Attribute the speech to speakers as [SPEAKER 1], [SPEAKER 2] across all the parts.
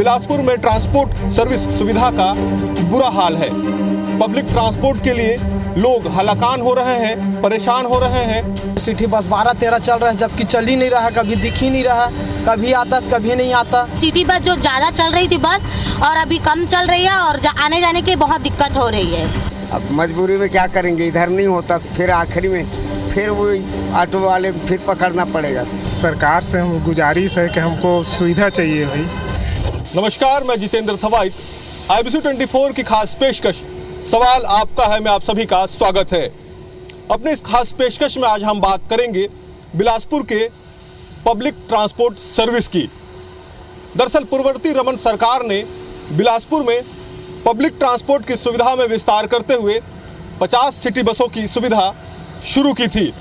[SPEAKER 1] बिलासपुर में transport service सुविधा का बुरा हाल है। पब्लिक ट्रांसपोर्ट के लिए लोग हलाकान हो रहे हैं, परेशान हो रहे हैं।
[SPEAKER 2] सिटी बस 12-13 चल रहा है, जबकि चल ही नहीं रहा, कभी दिख ही नहीं रहा, कभी आता कभी नहीं आता।
[SPEAKER 3] सिटी बस जो ज़्यादा चल रही थी बस और अभी कम चल रही है और आने जाने की बहुत दिक्कत हो रही है।
[SPEAKER 4] अब मजबूरी में क्या करेंगे, इधर नहीं होता, फिर आखिरी में फिर वो ऑटो वाले फिर पकड़ना पड़ेगा।
[SPEAKER 5] सरकार से हम गुजारिश है कि हमको सुविधा चाहिए भाई।
[SPEAKER 1] नमस्कार, मैं जितेंद्र थवाइट। IBC 24 की खास पेशकश सवाल आपका है, मैं आप सभी का स्वागत है। अपने इस खास पेशकश में आज हम बात करेंगे बिलासपुर के पब्लिक ट्रांसपोर्ट सर्विस की। दरअसल पूर्ववर्ती रमन सरकार ने बिलासपुर में पब्लिक ट्रांसपोर्ट की सुविधा में विस्तार करते हुए 50 सिटी बसों की सुविधा शुरू की थी।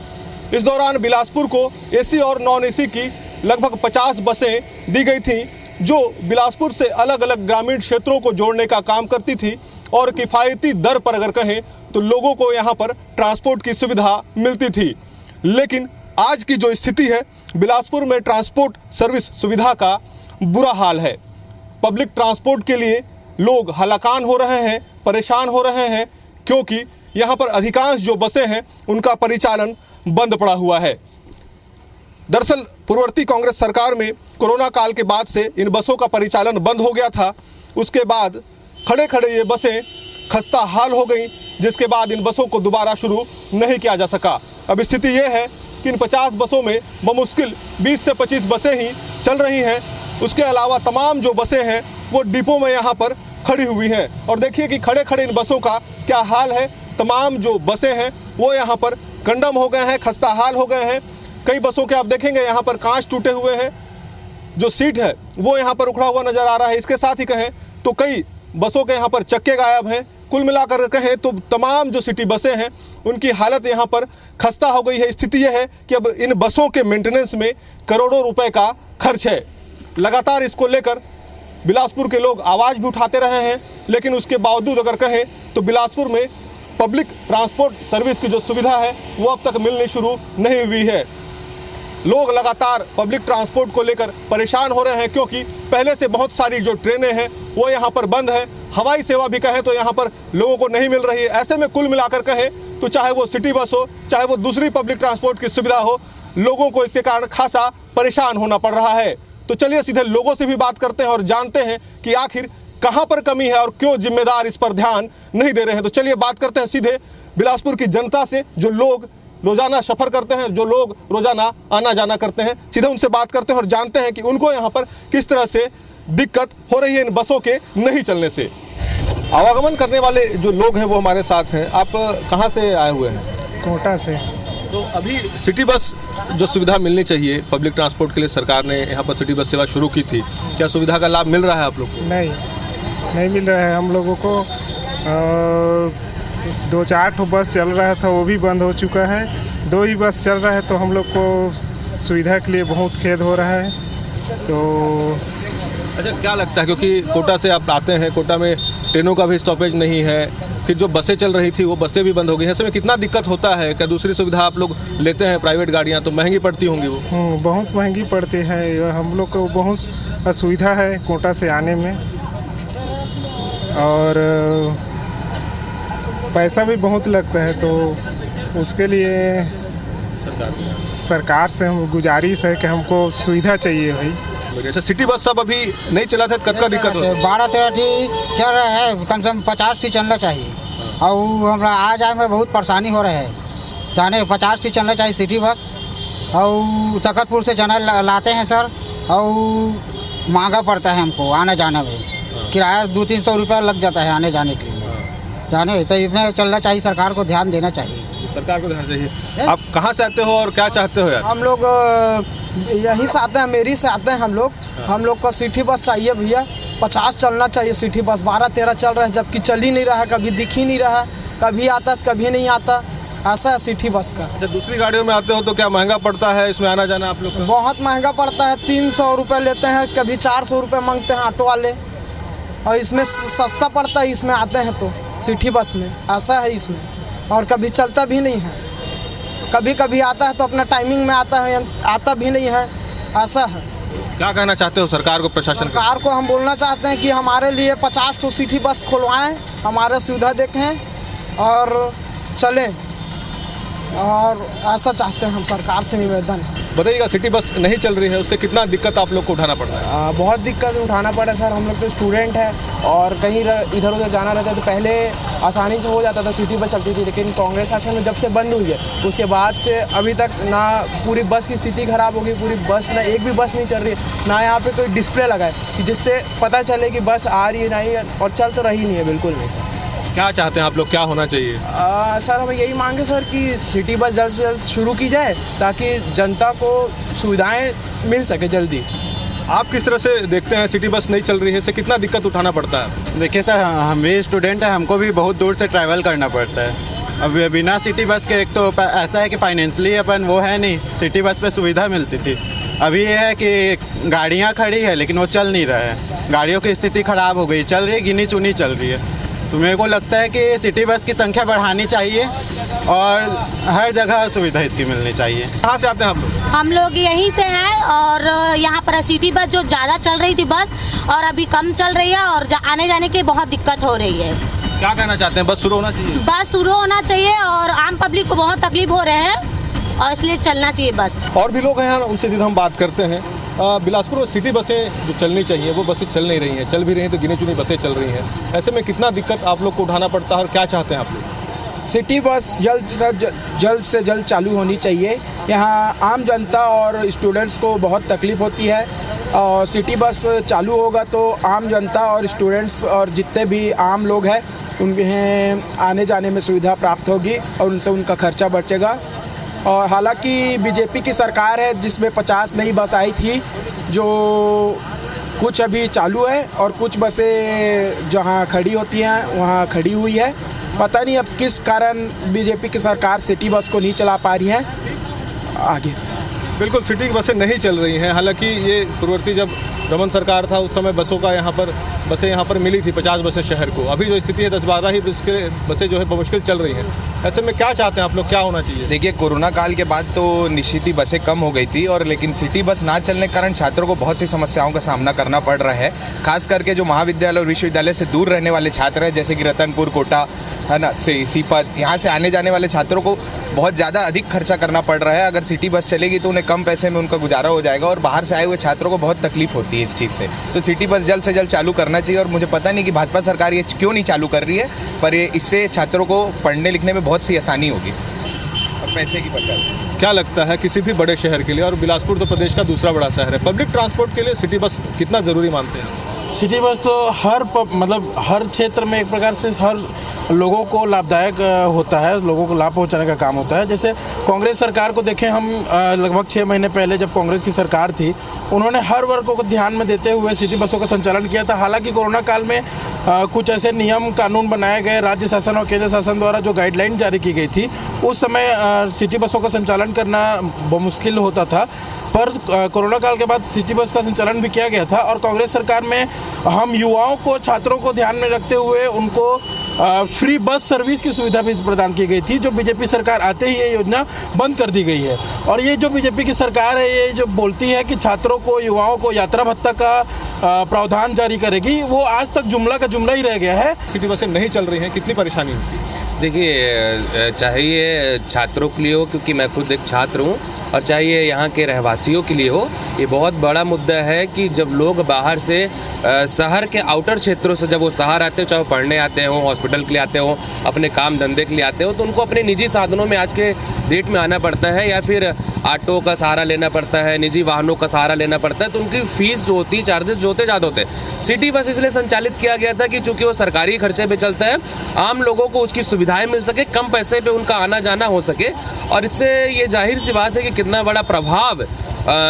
[SPEAKER 1] इस दौरान बिलासपुर को AC और नॉन AC की लगभग 50 बसें दी गई थीं, जो बिलासपुर से अलग अलग ग्रामीण क्षेत्रों को जोड़ने का काम करती थी और किफ़ायती दर पर अगर कहें तो लोगों को यहाँ पर ट्रांसपोर्ट की सुविधा मिलती थी। लेकिन आज की जो स्थिति है, बिलासपुर में ट्रांसपोर्ट सर्विस सुविधा का बुरा हाल है। पब्लिक ट्रांसपोर्ट के लिए लोग हलाकान हो रहे हैं, परेशान हो रहे हैं, क्योंकि यहाँ पर अधिकांश जो बसें हैं उनका परिचालन बंद पड़ा हुआ है। दरअसल पूर्ववर्ती कांग्रेस सरकार में कोरोना काल के बाद से इन बसों का परिचालन बंद हो गया था। उसके बाद खड़े खड़े ये बसें खस्ता हाल हो गई, जिसके बाद इन बसों को दोबारा शुरू नहीं किया जा सका। अब स्थिति ये है कि इन 50 बसों में बमुश्किल 20 से 25 बसें ही चल रही हैं। उसके अलावा तमाम जो बसें हैं वो डिपो में यहाँ पर खड़ी हुई हैं। और देखिए कि खड़े खड़े इन बसों का क्या हाल है। तमाम जो बसें हैं वो यहाँ पर कंडम हो गए हैं, खस्ता हाल हो गए हैं। कई बसों के आप देखेंगे यहाँ पर कांच टूटे हुए हैं, जो सीट है वो यहाँ पर उखड़ा हुआ नज़र आ रहा है। इसके साथ ही कहें तो कई बसों के यहाँ पर चक्के गायब हैं। कुल मिलाकर कहें तो तमाम जो सिटी बसें हैं उनकी हालत यहाँ पर खस्ता हो गई है। स्थिति यह है कि अब इन बसों के मेंटेनेंस में करोड़ों रुपए का खर्च है। लगातार इसको लेकर बिलासपुर के लोग आवाज़ भी उठाते रहे हैं, लेकिन उसके बावजूद अगर कहें तो बिलासपुर में पब्लिक ट्रांसपोर्ट सर्विस की जो सुविधा है वो अब तक मिलनी शुरू नहीं हुई है। लोग लगातार पब्लिक ट्रांसपोर्ट को लेकर परेशान हो रहे हैं, क्योंकि पहले से बहुत सारी जो ट्रेनें हैं वो यहाँ पर बंद है। हवाई सेवा भी कहें तो यहाँ पर लोगों को नहीं मिल रही है। ऐसे में कुल मिलाकर कहें तो चाहे वो सिटी बस हो, चाहे वो दूसरी पब्लिक ट्रांसपोर्ट की सुविधा हो, लोगों को इसके कारण खासा परेशान होना पड़ रहा है। तो चलिए सीधे लोगों से भी बात करते हैं और जानते हैं कि आखिर कहाँ पर कमी है और क्यों जिम्मेदार इस पर ध्यान नहीं दे रहे हैं। तो चलिए बात करते हैं सीधे बिलासपुर की जनता से, जो लोग रोजाना सफर करते हैं, जो लोग रोजाना आना जाना करते हैं। सीधे उनसे बात करते हैं और जानते हैं कि उनको यहाँ पर किस तरह से दिक्कत हो रही है इन बसों के नहीं चलने से। आवागमन करने वाले जो लोग हैं वो हमारे साथ हैं। आप कहाँ से आए हुए हैं?
[SPEAKER 5] कोटा से।
[SPEAKER 1] तो अभी सिटी बस जो सुविधा मिलनी चाहिए पब्लिक ट्रांसपोर्ट के लिए, सरकार ने यहाँ पर सिटी बस सेवा शुरू की थी, क्या सुविधा का लाभ मिल रहा है आप लोग को?
[SPEAKER 5] नहीं मिल रहा है हम लोगों को। 2-4 ठो बस चल रहा था, वो भी बंद हो चुका है। 2 ही बस चल रहा है, तो हम लोग को सुविधा के लिए बहुत खेद हो रहा है। तो
[SPEAKER 1] अच्छा, क्या लगता है, क्योंकि कोटा से आप आते हैं, कोटा में ट्रेनों का भी स्टॉपेज नहीं है, फिर जो बसें चल रही थी वो बसें भी बंद हो गई हैं। ऐसे में कितना दिक्कत होता है? क्या दूसरी सुविधा आप लोग लेते हैं, प्राइवेट गाड़ियाँ, तो महंगी पड़ती होंगी वो?
[SPEAKER 5] बहुत महंगी पड़ती है। हम लोग को बहुत असुविधा है कोटा से आने में, और पैसा भी बहुत लगता है। तो उसके लिए सरकार से हम गुजारिश है कि हमको सुविधा चाहिए भाई।
[SPEAKER 1] जैसे सिटी बस सब अभी नहीं चला था, कद का दिक्कत हो?
[SPEAKER 6] 12-13 चल रहा है, कम से कम 50 चलना चाहिए। और हमरा आ जाए में बहुत परेशानी हो रहा है। जाने 50 चलना चाहिए सिटी बस। और तखतपुर से चना लाते हैं सर, और महंगा पड़ता है हमको आने जाने में। किराया 200-300 रुपया लग जाता है आने जाने के लिए। जाने तो इसमें चलना चाहिए, सरकार को ध्यान देना चाहिए।
[SPEAKER 1] सरकार को ध्यान चाहिए। आप कहाँ से आते हो और क्या चाहते हो यार?
[SPEAKER 2] हम लोग यहीं से आते हैं, मेरी से आते हैं हम लोग। हम लोग को सिटी बस चाहिए भैया, 50 चलना चाहिए सिटी बस। 12-13 चल रहा है, जबकि चल ही नहीं रहा, कभी दिख ही नहीं रहा, कभी आता कभी नहीं आता। ऐसा है सिटी बस का।
[SPEAKER 1] जब दूसरी गाड़ियों में आते हो तो क्या महंगा पड़ता है इसमें आना जाना आप लोग का?
[SPEAKER 2] बहुत महंगा पड़ता है, 300 रुपये लेते हैं, कभी 400 रुपये मांगते हैं ऑटो वाले। और इसमें सस्ता पड़ता है, इसमें आते हैं तो सिटी बस में। ऐसा है इसमें, और कभी चलता भी नहीं है। कभी कभी आता है तो अपना टाइमिंग में आता है, आता भी नहीं है। ऐसा है।
[SPEAKER 1] क्या कहना चाहते हो सरकार को, प्रशासन को?
[SPEAKER 2] सरकार को हम बोलना चाहते हैं कि हमारे लिए 50 तो सिटी बस खुलवाएं, हमारे सुविधा देखें और चलें, और ऐसा चाहते हैं हम सरकार से निवेदन है।
[SPEAKER 1] बताइएगा, सिटी बस नहीं चल रही है, उससे कितना दिक्कत आप लोग को उठाना पड़ रहा है?
[SPEAKER 7] बहुत दिक्कत उठाना पड़ा सर। हम लोग तो स्टूडेंट हैं और कहीं इधर उधर जाना रहता है तो पहले आसानी से हो जाता था, सिटी बस चलती थी, लेकिन कांग्रेस शासन में जब से बंद हुई है उसके बाद से अभी तक ना पूरी बस की स्थिति ख़राब हो गई, पूरी बस ना एक भी बस नहीं चल रही है, ना यहाँ पे कोई डिस्प्ले लगा है कि जिससे पता चले कि बस आ रही है नहीं है, और चल तो रही नहीं है बिल्कुल नहीं सर।
[SPEAKER 1] क्या चाहते हैं आप लोग, क्या होना चाहिए?
[SPEAKER 7] सर हम यही मांगे सर कि सिटी बस जल्द से जल्द शुरू की जाए ताकि जनता को सुविधाएं मिल सके जल्दी।
[SPEAKER 1] आप किस तरह से देखते हैं सिटी बस नहीं चल रही है, इससे कितना दिक्कत उठाना पड़ता है?
[SPEAKER 8] देखिए सर, हम भी स्टूडेंट हैं, हमको भी बहुत दूर से ट्रैवल करना पड़ता है। अब बिना सिटी बस के एक तो ऐसा है कि फाइनेंशियली अपन वो है नहीं, सिटी बस पे सुविधा मिलती थी। अभी ये है कि गाड़ियाँ खड़ी है लेकिन वो चल नहीं रहा है, गाड़ियों की स्थिति ख़राब हो गई, चल रही है गिनी चुनी चल रही है। तो मेरे को लगता है कि सिटी बस की संख्या बढ़ानी चाहिए और हर जगह सुविधा इसकी मिलनी चाहिए।
[SPEAKER 1] कहाँ से आते हैं आप लोग?
[SPEAKER 3] हम लोग यहीं से हैं और यहाँ पर सिटी बस जो ज़्यादा चल रही थी बस, और अभी कम चल रही है और आने जाने की बहुत दिक्कत हो रही है।
[SPEAKER 1] क्या कहना चाहते हैं, बस शुरू होना चाहिए?
[SPEAKER 3] बस शुरू होना चाहिए और आम पब्लिक को बहुत तकलीफ हो रहे हैं और इसलिए चलना चाहिए बस।
[SPEAKER 1] और भी लोग हैं यहाँ, उनसे सीधा हम बात करते हैं। बिलासपुर में सिटी बसें जो चलनी चाहिए वो बसें चल नहीं रही हैं, चल भी रही हैं तो गिनी चुनी बसें चल रही हैं। ऐसे में कितना दिक्कत आप लोग को उठाना पड़ता है और क्या चाहते हैं आप लोग?
[SPEAKER 7] सिटी बस जल्द से जल्द चालू होनी चाहिए। यहाँ आम जनता और स्टूडेंट्स को बहुत तकलीफ होती है, और सिटी बस चालू होगा तो आम जनता और स्टूडेंट्स और जितने भी आम लोग हैं उन्हें आने जाने में सुविधा प्राप्त होगी और उनसे उनका खर्चा बचेगा। और हालांकि बीजेपी की सरकार है जिसमें 50 नई बस आई थी, जो कुछ अभी चालू है और कुछ बसें जहां खड़ी होती हैं वहां खड़ी हुई है। पता नहीं अब किस कारण बीजेपी की सरकार सिटी बस को नहीं चला पा रही है आगे।
[SPEAKER 1] बिल्कुल, सिटी की बसें नहीं चल रही हैं। हालांकि ये पूर्ववर्ती जब रमन सरकार था उस समय बसों का बसें यहाँ पर मिली थी, 50 बसें शहर को। अभी जो स्थिति है 10-12 ही बसें जो है बमुश्किल चल रही हैं। ऐसे में क्या चाहते हैं आप लोग, क्या होना चाहिए?
[SPEAKER 9] देखिए, कोरोना काल के बाद तो निश्चित ही बसें कम हो गई थी, और लेकिन सिटी बस ना चलने के कारण छात्रों को बहुत सी समस्याओं का सामना करना पड़ रहा है। खास करके जो महाविद्यालय और विश्वविद्यालय से दूर रहने वाले छात्र हैं, जैसे कि रतनपुर, कोटा है ना, सीपत, यहाँ से आने जाने वाले छात्रों को बहुत ज़्यादा अधिक खर्चा करना पड़ रहा है। अगर सिटी बस चलेगी तो उन्हें कम पैसे में उनका गुजारा हो जाएगा, और बाहर से आए हुए छात्रों को बहुत तकलीफ होती है इस चीज़ से। तो सिटी बस जल्द से जल्द चालू करना चाहिए, और मुझे पता नहीं कि भाजपा सरकार ये क्यों नहीं चालू कर रही है, पर इससे छात्रों को पढ़ने लिखने में बहुत सी आसानी होगी और पैसे की बचत।
[SPEAKER 1] क्या लगता है किसी भी बड़े शहर के लिए, और बिलासपुर तो प्रदेश का दूसरा बड़ा शहर है, पब्लिक ट्रांसपोर्ट के लिए सिटी बस कितना ज़रूरी मानते हैं?
[SPEAKER 10] सिटी बस तो हर क्षेत्र में एक प्रकार से हर लोगों को लाभदायक होता है, लोगों को लाभ पहुंचाने का काम होता है। जैसे कांग्रेस सरकार को देखें हम, लगभग 6 महीने पहले जब कांग्रेस की सरकार थी, उन्होंने हर वर्ग को ध्यान में देते हुए सिटी बसों का संचालन किया था। हालांकि कोरोना काल में कुछ ऐसे नियम कानून बनाए गए, राज्य शासन और केंद्र शासन द्वारा जो गाइडलाइन जारी की गई थी, उस समय सिटी बसों का संचालन करना मुश्किल होता था। पर कोरोना काल के बाद सिटी बस का संचालन भी किया गया था, और कांग्रेस सरकार में हम युवाओं को, छात्रों को ध्यान में रखते हुए उनको फ्री बस सर्विस की सुविधा भी प्रदान की गई थी, जो बीजेपी सरकार आते ही ये योजना बंद कर दी गई है। और ये जो बीजेपी की सरकार है, ये जो बोलती है कि छात्रों को, युवाओं को यात्रा भत्ता का प्रावधान जारी करेगी, वो आज तक जुमला का जुमला ही रह गया है।
[SPEAKER 1] सिटी बसें नहीं चल रही हैं, कितनी परेशानी होती है?
[SPEAKER 11] देखिए, चाहे ये छात्रों के लिए हो, क्योंकि मैं खुद एक छात्र हूँ, और चाहे ये यहाँ के रहवासियों के लिए हो, ये बहुत बड़ा मुद्दा है कि जब लोग बाहर से शहर के आउटर क्षेत्रों से जब वो शहर आते हो, चाहे वो पढ़ने आते हो, हॉस्पिटल के लिए आते हो, अपने काम धंधे के लिए आते हो, तो उनको अपने निजी साधनों में आज के डेट में आना पड़ता है, या फिर ऑटो का सहारा लेना पड़ता है, निजी वाहनों का सहारा लेना पड़ता है। तो उनकी फीस जो होती है, चार्जेस जो होते ज़्यादा होते हैं। सिटी बस इसलिए संचालित किया गया था कि चूँकि वो सरकारी खर्चे पे चलता है, आम लोगों को उसकी सुविधाएं मिल सके, कम पैसे पे उनका आना जाना हो सके, और इससे ये जाहिर सी बात है कि कितना बड़ा प्रभाव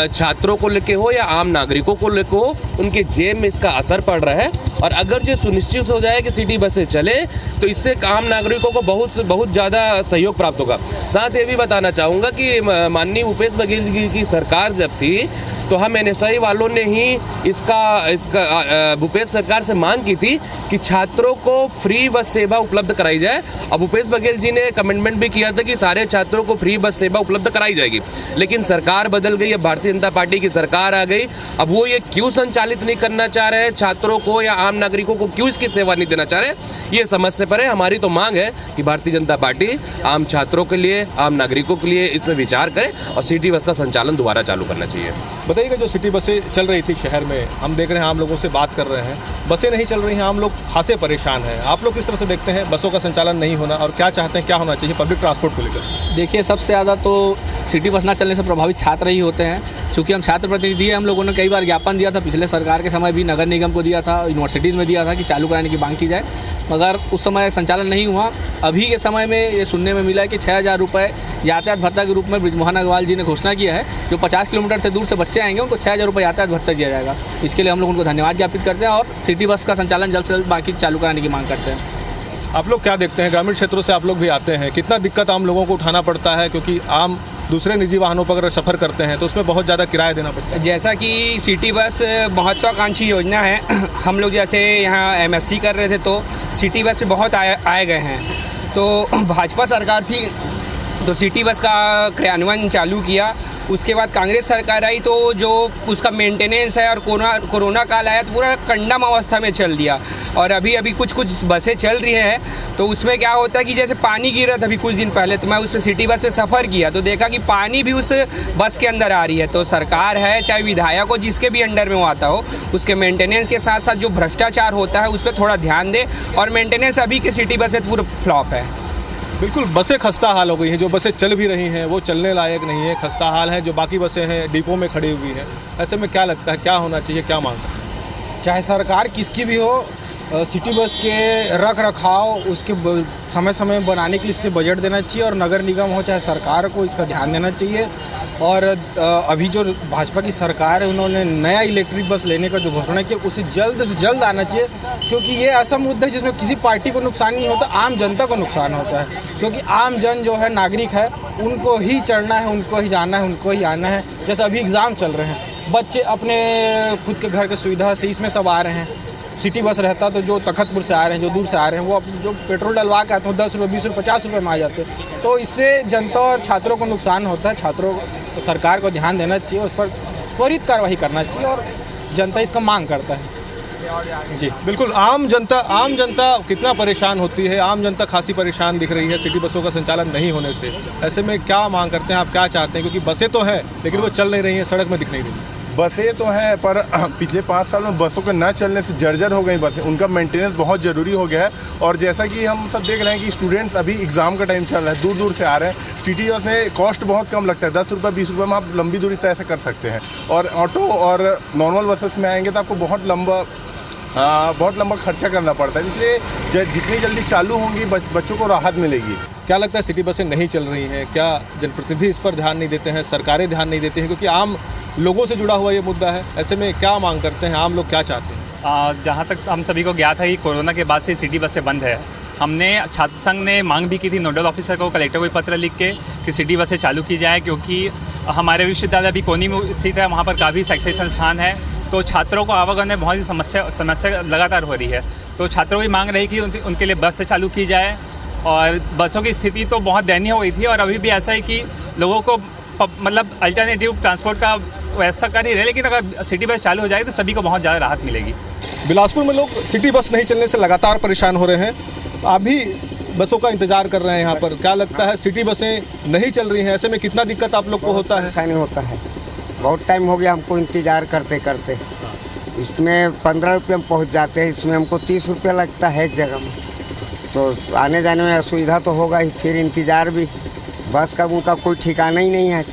[SPEAKER 11] छात्रों को लेके हो या आम नागरिकों को लेके हो, उनके जेब में इसका असर पड़ रहा है। और अगर ये सुनिश्चित हो जाए कि सिटी बसें चले, तो इससे आम नागरिकों को बहुत ज़्यादा सहयोग प्राप्त होगा। साथ ये भी बताना चाहूँगा कि माननीय भूपेश बघेल जी की सरकार जब थी, तो हम एनएसआई वालों ने ही इसका भूपेश सरकार से मांग की थी कि छात्रों को फ्री बस सेवा उपलब्ध कराई जाए। अब भूपेश बघेल जी ने कमिटमेंट भी किया था कि सारे छात्रों को फ्री बस सेवा उपलब्ध कराई जाएगी, लेकिन सरकार बदल गई, अब भारतीय जनता पार्टी की सरकार आ गई। अब वो ये क्यों संचालित नहीं करना चाह रहे हैं छात्रों को या आम नागरिकों को, क्यों इसकी सेवा नहीं देना चाह रहे, ये समझ से परे। हमारी तो मांग है कि भारतीय जनता पार्टी आम छात्रों के लिए, आम नागरिकों के लिए इसमें विचार करे और सिटी बस का संचालन दोबारा चालू करना चाहिए।
[SPEAKER 1] बताइएगा, जो सिटी बसें चल रही थी शहर में, हम देख रहे हैं, आम लोगों से बात कर रहे हैं, बसें नहीं चल रही हैं, आम लोग खासे परेशान हैं। आप लोग किस तरह से देखते हैं बसों का संचालन नहीं होना, और क्या चाहते हैं क्या होना चाहिए पब्लिक ट्रांसपोर्ट को लेकर?
[SPEAKER 12] देखिए, सबसे ज़्यादा तो सिटी बस ना चलने से प्रभावित छात्र ही होते हैं। चूँकि हम छात्र प्रतिनिधि हैं, हम लोगों ने कई बार ज्ञापन दिया था, पिछले सरकार के समय भी नगर निगम को दिया था, यूनिवर्सिटीज़ में दिया था कि चालू कराने की मांग की जाए, मगर उस समय संचालन नहीं हुआ। अभी के समय में ये सुनने में मिला है कि 6,000 रुपये यातायात भत्ता के रूप में बृजमोहन अग्रवाल जी ने घोषणा किया है। जो 50 किलोमीटर से दूर से बच्चे आएंगे उनको 6,000 रुपये यातायात भत्ता दिया जाएगा। इसके लिए हम लोग उनको धन्यवाद ज्ञापित करते हैं और सिटी बस का संचालन जल्द से जल्द बाकी चालू कराने की मांग करते हैं।
[SPEAKER 1] आप लोग क्या देखते हैं, ग्रामीण क्षेत्रों से आप लोग भी आते हैं, कितना दिक्कत आम लोगों को उठाना पड़ता है? क्योंकि आम दूसरे निजी वाहनों पर अगर सफ़र करते हैं तो उसमें बहुत ज़्यादा किराया देना पड़ता है।
[SPEAKER 13] जैसा कि सिटी बस महत्वाकांक्षी योजना है, हम लोग जैसे यहाँ एमएससी कर रहे थे तो सिटी बस पे बहुत आए गए हैं। तो भाजपा सरकार थी तो सिटी बस का क्रियान्वयन चालू किया, उसके बाद कांग्रेस सरकार आई तो जो उसका मेंटेनेंस है और कोरोना काल आया तो पूरा कंडम अवस्था में चल दिया। और अभी कुछ बसें चल रही हैं तो उसमें क्या होता है कि जैसे पानी गिर रहा था अभी कुछ दिन पहले, तो मैं उस पर सिटी बस पे सफ़र किया तो देखा कि पानी भी उस बस के अंदर आ रही है। तो सरकार है, चाहे विधायक हो, जिसके भी अंडर में वो आता हो, उसके मेंटेनेंस के साथ साथ जो भ्रष्टाचार होता है उस पर थोड़ा ध्यान दे। और मेंटेनेंस अभी के सिटी बस में पूरा फ्लॉप है।
[SPEAKER 1] बिल्कुल, बसें खस्ता हाल हो गई हैं, जो बसें चल भी रही हैं वो चलने लायक नहीं है, खस्ता हाल है। जो बाकी बसें हैं डिपो में खड़ी हुई हैं। ऐसे में क्या लगता है क्या होना चाहिए, क्या मांग?
[SPEAKER 7] चाहे सरकार किसकी भी हो, सिटी बस के रख रखाव उसके समय समय बनाने के लिए इसके बजट देना चाहिए, और नगर निगम हो चाहे सरकार को इसका ध्यान देना चाहिए। और अभी जो भाजपा की सरकार है उन्होंने नया इलेक्ट्रिक बस लेने का जो घोषणा किया उसे जल्द से जल्द आना चाहिए, क्योंकि ये ऐसा मुद्दा है जिसमें किसी पार्टी को नुकसान नहीं होता, आम जनता को नुकसान होता है। क्योंकि आम जन जो है, नागरिक है, उनको ही चढ़ना है, उनको ही जाना है, उनको ही आना है। जैसे अभी एग्ज़ाम चल रहे हैं, बच्चे अपने खुद के घर के सुविधा से इसमें सब आ रहे हैं। सिटी बस रहता तो जो तखतपुर से आ रहे हैं, जो दूर से आ रहे हैं, वो जो पेट्रोल डलवा के आते हैं 10 रुपये, 20 रुपये, 50 रुपये में आ जाते हैं। तो इससे जनता और छात्रों को नुकसान होता है। छात्रों को, सरकार को ध्यान देना चाहिए, उस पर त्वरित कार्रवाई करना चाहिए, और जनता इसका मांग करता है।
[SPEAKER 1] जी बिल्कुल, आम जनता कितना परेशान होती है, आम जनता खासी परेशान दिख रही है सिटी बसों का संचालन नहीं होने से। ऐसे में क्या मांग करते हैं आप, क्या चाहते हैं? क्योंकि बसें तो हैं लेकिन वो चल नहीं रही हैं, सड़क में दिख नहीं रही।
[SPEAKER 14] बसें तो हैं पर पिछले 5 साल में बसों के न चलने से जर्जर हो गई बसें, उनका मेंटेनेंस बहुत ज़रूरी हो गया है। और जैसा कि हम सब देख रहे हैं कि स्टूडेंट्स अभी एग्ज़ाम का टाइम चल रहा है, दूर दूर से आ रहे हैं। सिटी बस में कॉस्ट बहुत कम लगता है, 10 रुपये 20 रुपये में आप लंबी दूरी तय से कर सकते हैं। और ऑटो और नॉर्मल बसेस में आएंगे तो आपको बहुत लंबा खर्चा करना पड़ता है। इसलिए जितनी जल्दी चालू होंगी बच्चों को राहत मिलेगी।
[SPEAKER 1] क्या लगता है सिटी बसें नहीं चल रही हैं, क्या जनप्रतिनिधि इस पर ध्यान नहीं देते हैं, सरकारें ध्यान नहीं देती हैं? क्योंकि आम लोगों से जुड़ा हुआ ये मुद्दा है। ऐसे में क्या मांग करते हैं, आम लोग क्या चाहते हैं?
[SPEAKER 15] जहाँ तक हम सभी को ज्ञात है कि कोरोना के बाद से सिटी बसें बंद है। हमने छात्र संघ ने मांग भी की थी नोडल ऑफिसर को, कलेक्टर को पत्र लिख के कि सिटी बसें चालू की जाए, क्योंकि हमारे विश्वविद्यालय अभी कोनी में स्थित है, वहाँ पर काफ़ी शैक्षिक संस्थान है, तो छात्रों को आवागमन में बहुत ही समस्या लगातार हो रही है। तो छात्रों की मांग रही कि उनके लिए बसें चालू की जाए। और बसों की स्थिति तो बहुत दयनीय हो गई थी, और अभी भी ऐसा है कि लोगों को मतलब अल्टरनेटिव ट्रांसपोर्ट का व्यवस्था कर ही रहे, लेकिन अगर सिटी बस चालू हो जाए तो सभी को बहुत ज़्यादा राहत मिलेगी।
[SPEAKER 1] बिलासपुर में लोग सिटी बस नहीं चलने से लगातार परेशान हो रहे हैं, आप भी बसों का इंतजार कर रहे हैं यहाँ पर। क्या लगता है सिटी बसें नहीं चल रही हैं, ऐसे में कितना दिक्कत आप लोग को होता है?
[SPEAKER 4] परेशानी होता है, बहुत टाइम हो गया हमको इंतज़ार करते करते। इसमें 15 रुपये में पहुँच जाते हैं, इसमें हमको 30 रुपये लगता है एक जगह में। तो आने जाने में असुविधा तो होगा ही, फिर इंतज़ार भी। बस का उनका कोई ठिकाना ही नहीं है।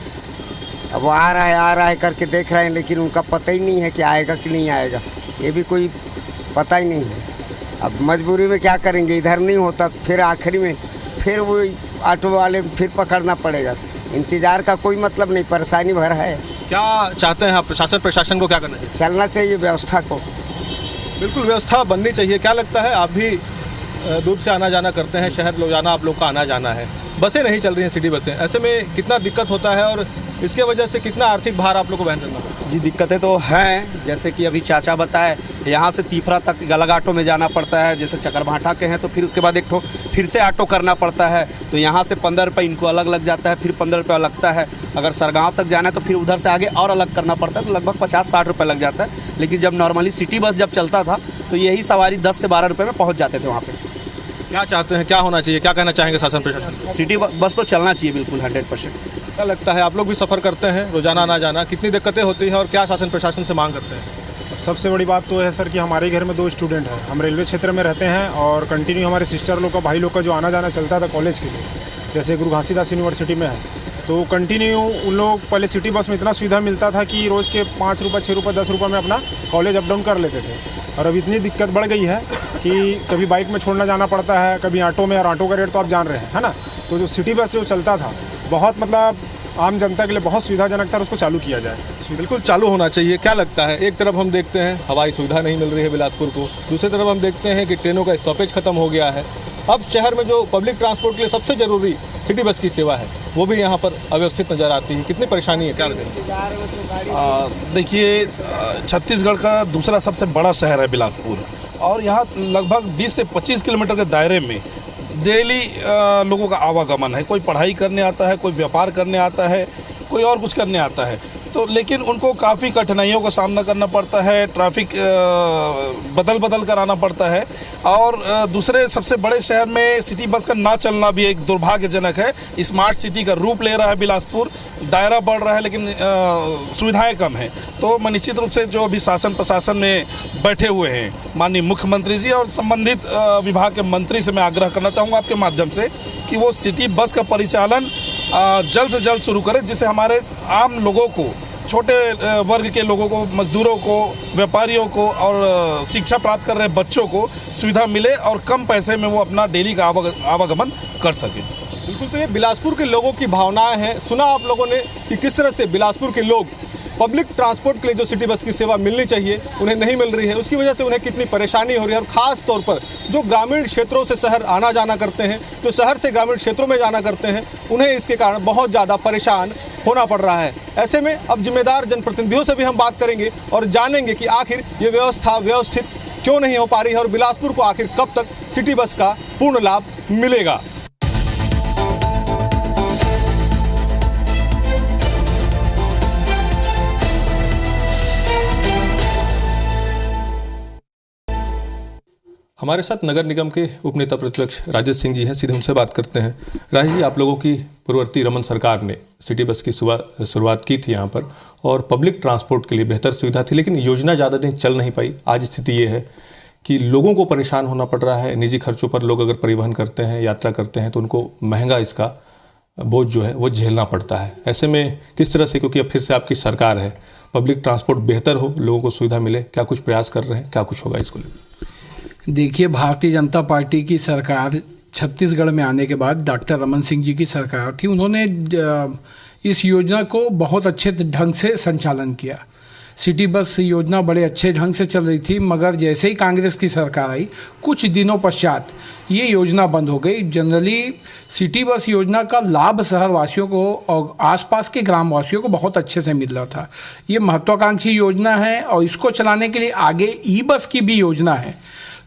[SPEAKER 4] अब वो आ रहा है करके देख रहे हैं, लेकिन उनका पता ही नहीं है कि आएगा कि नहीं आएगा, ये भी कोई पता ही नहीं है। अब मजबूरी में क्या करेंगे, इधर नहीं होता फिर आखिरी में फिर वो ऑटो वाले फिर पकड़ना पड़ेगा। इंतज़ार का कोई मतलब नहीं, परेशानी भर है।
[SPEAKER 1] क्या चाहते हैं आप, प्रशासन को क्या करना चाहिए?
[SPEAKER 4] चलना चाहिए व्यवस्था को।
[SPEAKER 1] बिल्कुल, व्यवस्था बननी चाहिए। क्या लगता है, आप भी दूर से आना जाना करते हैं, शहर रोजाना आप लोग का आना जाना है, बसें नहीं चल रही हैं, सिटी बसें, ऐसे में कितना दिक्कत होता है और इसके वजह से कितना आर्थिक भार आप लोग को वहन करना पड़ता है?
[SPEAKER 16] जी दिक्कतें तो हैं, जैसे कि अभी चाचा बताए यहाँ से तीफरा तक अलग ऑटो में जाना पड़ता है, जैसे चकरभाठा के हैं तो फिर उसके बाद एक ठो फिर से ऑटो करना पड़ता है, तो यहाँ से 15 रुपये इनको अलग लग जाता है, फिर 15 रुपये लगता है। अगर सरगांव तक जाना है तो फिर उधर से आगे और अलग करना पड़ता है, तो लगभग 50-60 रुपये लग जाता है। लेकिन जब नॉर्मली सिटी बस जब चलता था तो यही सवारी 10 से 12 रुपये में पहुँच जाते थे वहाँ पर।
[SPEAKER 1] क्या चाहते हैं, क्या होना चाहिए, क्या कहना चाहेंगे शासन प्रशासन?
[SPEAKER 16] सिटी बस तो चलना चाहिए बिल्कुल 100%।
[SPEAKER 1] क्या लगता है, आप लोग भी सफ़र करते हैं रोजाना आना जाना, कितनी दिक्कतें होती हैं और क्या शासन प्रशासन से मांग करते हैं?
[SPEAKER 5] सबसे बड़ी बात तो है सर कि हमारे घर में 2 स्टूडेंट हैं, हम रेलवे क्षेत्र में रहते हैं और कंटिन्यू हमारे सिस्टर लोग का, भाई लोग का जो आना जाना चलता था कॉलेज के लिए, जैसे गुरु घासीदास यूनिवर्सिटी में है, तो कंटिन्यू उन लोग पहले सिटी बस में इतना सुविधा मिलता था कि रोज़ के 5 रुपये 6 रुपये 10 रुपये में अपना कॉलेज अप डाउन कर लेते थे। और अब इतनी दिक्कत बढ़ गई है कि कभी बाइक में छोड़ना जाना पड़ता है, कभी ऑटो में, और ऑटो का रेट तो आप जान रहे हैं, है ना। तो जो सिटी बस जो चलता था बहुत मतलब आम जनता के लिए बहुत सुविधाजनक था, उसको चालू किया जाए।
[SPEAKER 1] बिल्कुल चालू होना चाहिए। क्या लगता है, एक तरफ हम देखते हैं हवाई सुविधा नहीं मिल रही है बिलासपुर को, दूसरी तरफ हम देखते हैं कि ट्रेनों का स्टॉपेज खत्म हो गया है। अब शहर में जो पब्लिक ट्रांसपोर्ट के लिए सबसे ज़रूरी सिटी बस की सेवा है वो भी यहाँ पर अव्यवस्थित नज़र आती है। कितनी परेशानी है, क्या लगेगा?
[SPEAKER 17] देखिए, छत्तीसगढ़ का दूसरा सबसे बड़ा शहर है बिलासपुर, और यहाँ लगभग 20 से 25 किलोमीटर के दायरे में डेली लोगों का आवागमन है। कोई पढ़ाई करने आता है, कोई व्यापार करने आता है, कोई और कुछ करने आता है, तो लेकिन उनको काफ़ी कठिनाइयों का सामना करना पड़ता है, ट्रैफिक बदल कर आना पड़ता है। और दूसरे सबसे बड़े शहर में सिटी बस का ना चलना भी एक दुर्भाग्यजनक है। स्मार्ट सिटी का रूप ले रहा है बिलासपुर, दायरा बढ़ रहा है, लेकिन सुविधाएं कम हैं। तो मैं निश्चित रूप से जो अभी शासन प्रशासन में बैठे हुए हैं माननीय मुख्यमंत्री जी और संबंधित विभाग के मंत्री से मैं आग्रह करना चाहूँगा आपके माध्यम से कि वो सिटी बस का परिचालन जल्द से जल्द शुरू करें, जिससे हमारे आम लोगों को, छोटे वर्ग के लोगों को, मजदूरों को, व्यापारियों को और शिक्षा प्राप्त कर रहे बच्चों को सुविधा मिले और कम पैसे में वो अपना डेली का आवागमन कर सके।
[SPEAKER 1] बिल्कुल, तो ये बिलासपुर के लोगों की भावनाएं हैं। सुना आप लोगों ने कि किस तरह से बिलासपुर के लोग पब्लिक ट्रांसपोर्ट के लिए जो सिटी बस की सेवा मिलनी चाहिए उन्हें नहीं मिल रही है, उसकी वजह से उन्हें कितनी परेशानी हो रही है। और ख़ास तौर पर जो ग्रामीण क्षेत्रों से शहर आना जाना करते हैं, जो शहर से ग्रामीण क्षेत्रों में जाना करते हैं, उन्हें इसके कारण बहुत ज़्यादा परेशान होना पड़ रहा है। ऐसे में अब जिम्मेदार जनप्रतिनिधियों से भी हम बात करेंगे और जानेंगे कि आखिर ये व्यवस्था व्यवस्थित क्यों नहीं हो पा रही है और बिलासपुर को आखिर कब तक सिटी बस का पूर्ण लाभ मिलेगा। हमारे साथ नगर निगम के उपनेता प्रतिपक्ष राजेश सिंह जी हैं, सीधे उनसे बात करते हैं। राजेश जी, आप लोगों की पूर्ववर्ती रमन सरकार ने सिटी बस की शुरुआत की थी यहाँ पर और पब्लिक ट्रांसपोर्ट के लिए बेहतर सुविधा थी, लेकिन योजना ज़्यादा दिन चल नहीं पाई। आज स्थिति ये है कि लोगों को परेशान होना पड़ रहा है। निजी खर्चों पर लोग अगर परिवहन करते हैं, यात्रा करते हैं, तो उनको महंगा इसका बोझ जो है वो झेलना पड़ता है। ऐसे में किस तरह से, क्योंकि अब फिर से आपकी सरकार है, पब्लिक ट्रांसपोर्ट बेहतर हो, लोगों को सुविधा मिले, क्या कुछ प्रयास कर रहे हैं, क्या कुछ होगा इसको लेकर?
[SPEAKER 18] देखिए, भारतीय जनता पार्टी की सरकार छत्तीसगढ़ में आने के बाद डॉक्टर रमन सिंह जी की सरकार थी, उन्होंने इस योजना को बहुत अच्छे ढंग से संचालन किया। सिटी बस योजना बड़े अच्छे ढंग से चल रही थी, मगर जैसे ही कांग्रेस की सरकार आई कुछ दिनों पश्चात ये योजना बंद हो गई। जनरली सिटी बस योजना का लाभ शहरवासियों को और आसपास के ग्रामवासियों को बहुत अच्छे से मिल रहा था। ये महत्वाकांक्षी योजना है और इसको चलाने के लिए आगे ई बस की भी योजना है।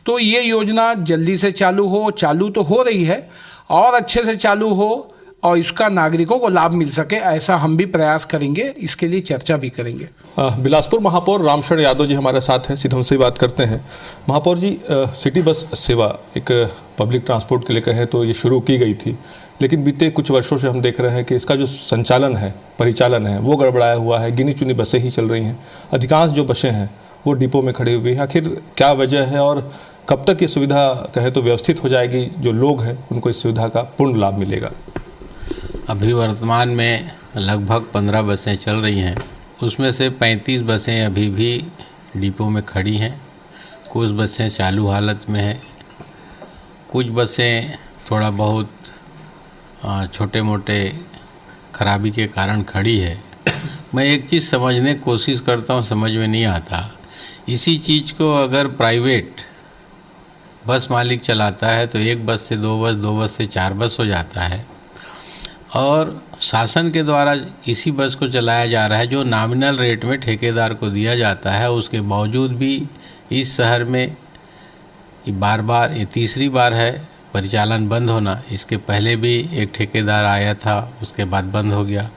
[SPEAKER 18] तो ये योजना जल्दी से चालू तो हो रही है और अच्छे से चालू हो और इसका नागरिकों को लाभ मिल सके, ऐसा हम भी प्रयास करेंगे, इसके लिए चर्चा भी करेंगे।
[SPEAKER 1] बिलासपुर महापौर रामशरण यादव जी हमारे साथ हैं, सीधे उनसे बात करते हैं। महापौर जी, सिटी बस सेवा एक पब्लिक ट्रांसपोर्ट के लिए कहें तो ये शुरू की गई थी, लेकिन बीते कुछ वर्षों से हम देख रहे हैं कि इसका जो संचालन है, परिचालन है, वो गड़बड़ाया हुआ है। गिनी चुनी बसें ही चल रही हैं, अधिकांश जो बसें हैं वो डिपो में खड़ी हुई है। आखिर क्या वजह है और कब तक ये सुविधा कहे तो व्यवस्थित हो जाएगी, जो लोग हैं उनको इस सुविधा का पूर्ण लाभ मिलेगा?
[SPEAKER 19] अभी वर्तमान में लगभग 15 बसें चल रही हैं, उसमें से 35 बसें अभी भी डिपो में खड़ी हैं, कुछ बसें चालू हालत में हैं, कुछ बसें थोड़ा बहुत छोटे मोटे खराबी के कारण खड़ी है। मैं एक चीज़ समझने की कोशिश करता हूँ, समझ में नहीं आता। इसी चीज़ को अगर प्राइवेट बस मालिक चलाता है तो एक बस से 2 बस, 2 बस से 4 बस हो जाता है, और शासन के द्वारा इसी बस को चलाया जा रहा है जो नॉमिनल रेट में ठेकेदार को दिया जाता है। उसके बावजूद भी इस शहर में ये तीसरी बार है परिचालन बंद होना। इसके पहले भी एक ठेकेदार आया था, उसके बाद बंद हो गया।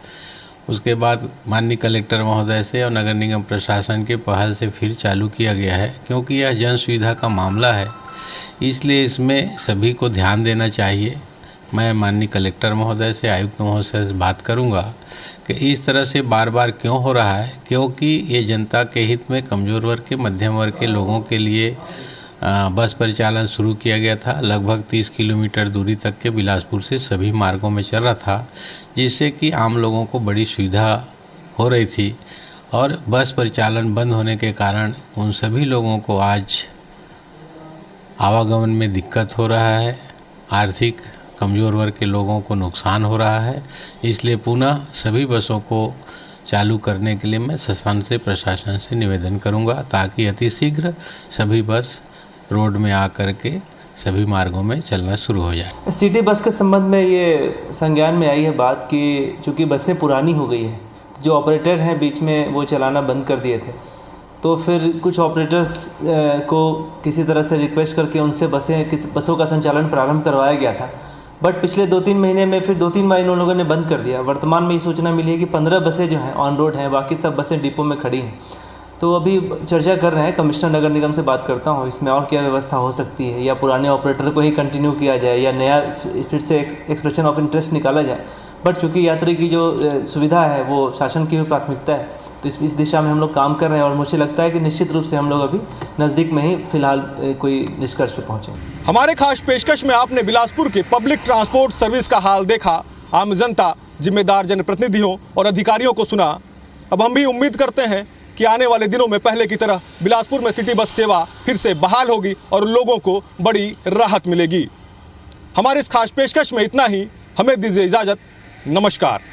[SPEAKER 19] उसके बाद माननीय कलेक्टर महोदय से और नगर निगम प्रशासन के पहल से फिर चालू किया गया है। क्योंकि यह जन सुविधा का मामला है, इसलिए इसमें सभी को ध्यान देना चाहिए। मैं माननीय कलेक्टर महोदय से, आयुक्त महोदय से बात करूंगा कि इस तरह से बार बार क्यों हो रहा है, क्योंकि ये जनता के हित में कमज़ोर वर्ग के, मध्यम वर्ग के लोगों के लिए बस परिचालन शुरू किया गया था। लगभग 30 किलोमीटर दूरी तक के बिलासपुर से सभी मार्गों में चल रहा था, जिससे कि आम लोगों को बड़ी सुविधा हो रही थी। और बस परिचालन बंद होने के कारण उन सभी लोगों को आज आवागमन में दिक्कत हो रहा है, आर्थिक कमज़ोर वर्ग के लोगों को नुकसान हो रहा है। इसलिए पुनः सभी बसों को चालू करने के लिए मैं शासन से, प्रशासन से निवेदन करूंगा, ताकि अतिशीघ्र सभी बस रोड में आकर के सभी मार्गों में चलना शुरू हो जाए।
[SPEAKER 20] सिटी बस के संबंध में ये संज्ञान में आई है बात कि चूँकि बसें पुरानी हो गई है, जो ऑपरेटर हैं बीच में वो चलाना बंद कर दिए थे, तो फिर कुछ ऑपरेटर्स को किसी तरह से रिक्वेस्ट करके उनसे बसों का संचालन प्रारंभ करवाया गया था। बट पिछले 2-3 महीने में फिर 2-3 बार उन लोगों ने बंद कर दिया। वर्तमान में ये सूचना मिली है कि 15 बसें जो हैं ऑन रोड हैं, बाकी सब बसें डिपो में खड़ी हैं। तो अभी चर्चा कर रहे हैं, कमिश्नर नगर निगम से बात करता हूँ इसमें और क्या व्यवस्था हो सकती है, या पुराने ऑपरेटर को ही कंटिन्यू किया जाए या नया फिर से एक्सप्रेशन ऑफ इंटरेस्ट निकाला जाए। बट चूँकि यात्री की जो सुविधा है वो शासन की भी प्राथमिकता है, तो इस दिशा में हम लोग काम कर रहे हैं और मुझे लगता है कि निश्चित रूप से हम लोग अभी नज़दीक में ही फिलहाल कोई निष्कर्ष पे पहुँचे।
[SPEAKER 1] हमारे खास पेशकश में आपने बिलासपुर के पब्लिक ट्रांसपोर्ट सर्विस का हाल देखा, आम जनता, जिम्मेदार जनप्रतिनिधियों और अधिकारियों को सुना। अब हम भी उम्मीद करते हैं कि आने वाले दिनों में पहले की तरह बिलासपुर में सिटी बस सेवा फिर से बहाल होगी और लोगों को बड़ी राहत मिलेगी। हमारे इस खास पेशकश में इतना ही। हमें दीजिए इजाज़त। नमस्कार।